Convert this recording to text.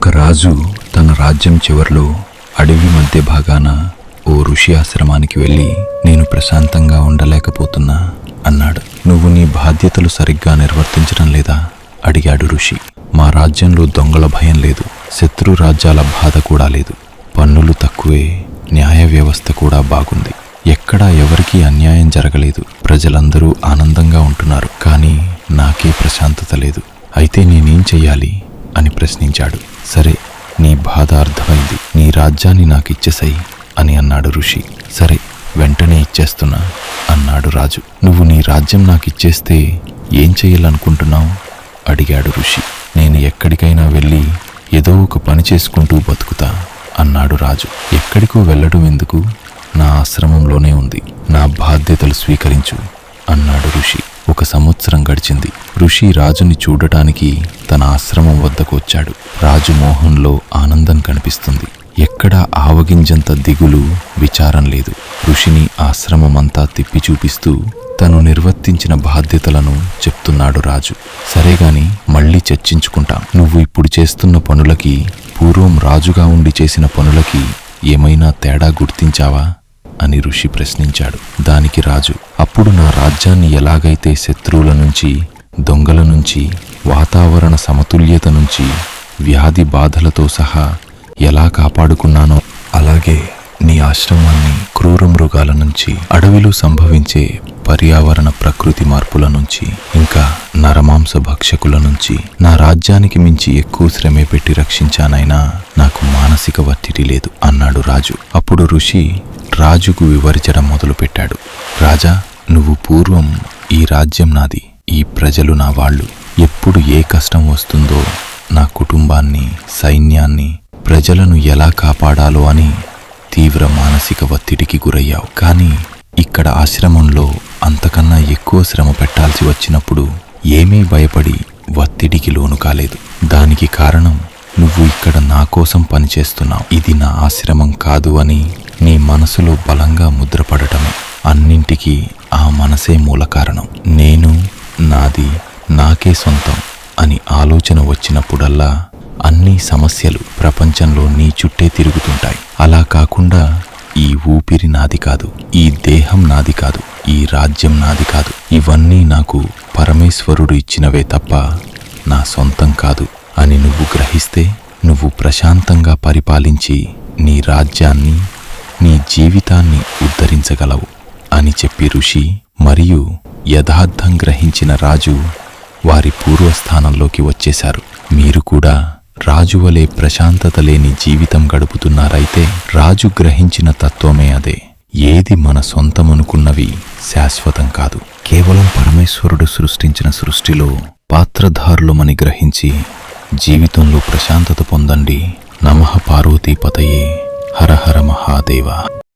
ఒక రాజు తన రాజ్యం చివర్లో అడవి మధ్య భాగాన ఓ ఋషి ఆశ్రమానికి వెళ్ళి, నేను ప్రశాంతంగా ఉండలేకపోతున్నా అన్నాడు. నువ్వు నీ బాధ్యతలు సరిగ్గా నిర్వర్తించడం లేదా అడిగాడు ఋషి. మా రాజ్యంలో దొంగల భయం లేదు, శత్రు రాజ్యాల బాధ కూడా లేదు, పన్నులు తక్కువే, న్యాయ వ్యవస్థ కూడా బాగుంది, ఎక్కడా ఎవరికీ అన్యాయం జరగలేదు, ప్రజలందరూ ఆనందంగా ఉంటున్నారు, కానీ నాకే ప్రశాంతత లేదు. అయితే నేనేం చెయ్యాలి అని ప్రశ్నించాడు. సరే, నీ బాధ అర్థమైంది, నీ రాజ్యాన్ని నాకిచ్చేసాయి అని అన్నాడు ఋషి. సరే, వెంటనే ఇచ్చేస్తున్నా అన్నాడు రాజు. నువ్వు నీ రాజ్యం నాకిచ్చేస్తే ఏం చెయ్యాలనుకుంటున్నావు అడిగాడు ఋషి. నేను ఎక్కడికైనా వెళ్ళి ఏదో ఒక పని చేసుకుంటూ బతుకుతా అన్నాడు రాజు. ఎక్కడికో వెళ్ళడం ఎందుకు, నా ఆశ్రమంలోనే ఉంది, నా బాధ్యతలు స్వీకరించు అన్నాడు ఋషి. 1 సంవత్సరం గడిచింది. ఋషి రాజుని చూడటానికి తన ఆశ్రమం వద్దకు వచ్చాడు. రాజు మోహంలో ఆనందం కనిపిస్తుంది. ఎక్కడా ఆవగింజంత దిగులు, విచారం లేదు. ఋషిని ఆశ్రమమంతా తిప్పి చూపిస్తూ తను నిర్వర్తించిన బాధ్యతలను చెప్తున్నాడు రాజు. సరేగాని, మళ్ళీ చర్చించుకుంటాం. నువ్వు ఇప్పుడు చేస్తున్న పనులకి, పూర్వం రాజుగా ఉండి చేసిన పనులకి ఏమైనా తేడా గుర్తించావా అని ఋషి ప్రశ్నించాడు. దానికి రాజు, అప్పుడు నా రాజ్యాన్ని ఎలాగైతే శత్రువుల నుంచి, దొంగల నుంచి, వాతావరణ సమతుల్యత నుంచి, వ్యాధి బాధలతో సహా ఎలా కాపాడుకున్నానో, అలాగే నీ ఆశ్రమాన్ని క్రూర మృగాల నుంచి, అడవిలో సంభవించే పర్యావరణ ప్రకృతి మార్పుల నుంచి, ఇంకా నరమాంస భక్షకుల నుంచి నా రాజ్యానికి మించి ఎక్కువ శ్రమే పెట్టి రక్షించానైనా నాకు మానసిక ఒత్తిడి లేదు అన్నాడు రాజు. అప్పుడు ఋషి రాజుకు వివరించడం మొదలుపెట్టాడు. రాజా, నువ్వు పూర్వం ఈ రాజ్యం నాది, ఈ ప్రజలు నా వాళ్ళు, ఎప్పుడు ఏ కష్టం వస్తుందో నా కుటుంబాన్ని, సైన్యాన్ని, ప్రజలను ఎలా కాపాడాలో అని తీవ్ర మానసిక ఒత్తిడికి గురయ్యావు. కానీ ఇక్కడ ఆశ్రమంలో అంతకన్నా ఎక్కువ శ్రమ పెట్టాల్సి వచ్చినప్పుడు ఏమీ భయపడి ఒత్తిడికి లోను కాలేదు. దానికి కారణం నువ్వు ఇక్కడ నా కోసం పనిచేస్తున్నావు, ఇది నా ఆశ్రమం కాదు అని నీ మనసులో బలంగా ముద్రపడటమే. అన్నింటికీ ఆ మనసే మూల కారణం. నేను, నాది, నాకే సొంతం అని ఆలోచన వచ్చినప్పుడల్లా అన్ని సమస్యలు ప్రపంచంలో నీ చుట్టే తిరుగుతుంటాయి. అలా కాకుండా ఈ ఊపిరి నాది కాదు, ఈ దేహం నాది కాదు, ఈ రాజ్యం నాది కాదు, ఇవన్నీ నాకు పరమేశ్వరుడు ఇచ్చినవే తప్ప నా సొంతం కాదు అని నువ్వు గ్రహిస్తే నువ్వు ప్రశాంతంగా పరిపాలించి నీ రాజ్యాన్ని, నీ జీవితాన్ని ఉద్ధరించగలవు అని చెప్పి ఋషి మరియు యథార్థం గ్రహించిన రాజు వారి పూర్వస్థానంలోకి వచ్చేశారు. మీరు కూడా రాజువలే ప్రశాంతత లేని జీవితం గడుపుతున్నారైతే రాజు గ్రహించిన తత్వమే అదే. ఏది మన సొంతమనుకున్నవి శాశ్వతం కాదు, కేవలం పరమేశ్వరుడు సృష్టించిన సృష్టిలో పాత్రధారులమని గ్రహించి జీవితంలో ప్రశాంతత పొందండి. నమః పార్వతీపతయే. హర హర మహాదేవ.